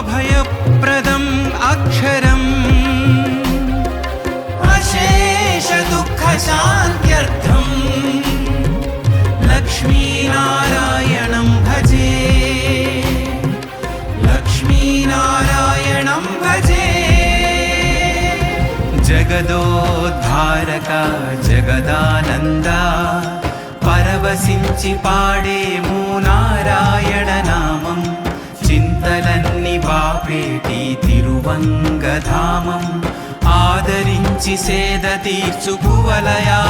अभयप्रदम् अक्षरम् अशेषदुःखशान्त्यर्थम् लक्ष्मीनारायणं भजे, लक्ष्मीनारायणं भजे। जगदोद्धारका जगदानन्दा परवशिंచి పాడేము నారాయణ నామం, చింతలన్ని బాపేటి తిరువంగధామం, ఆదరించి సేద తీర్చు కువలయాభిరామం।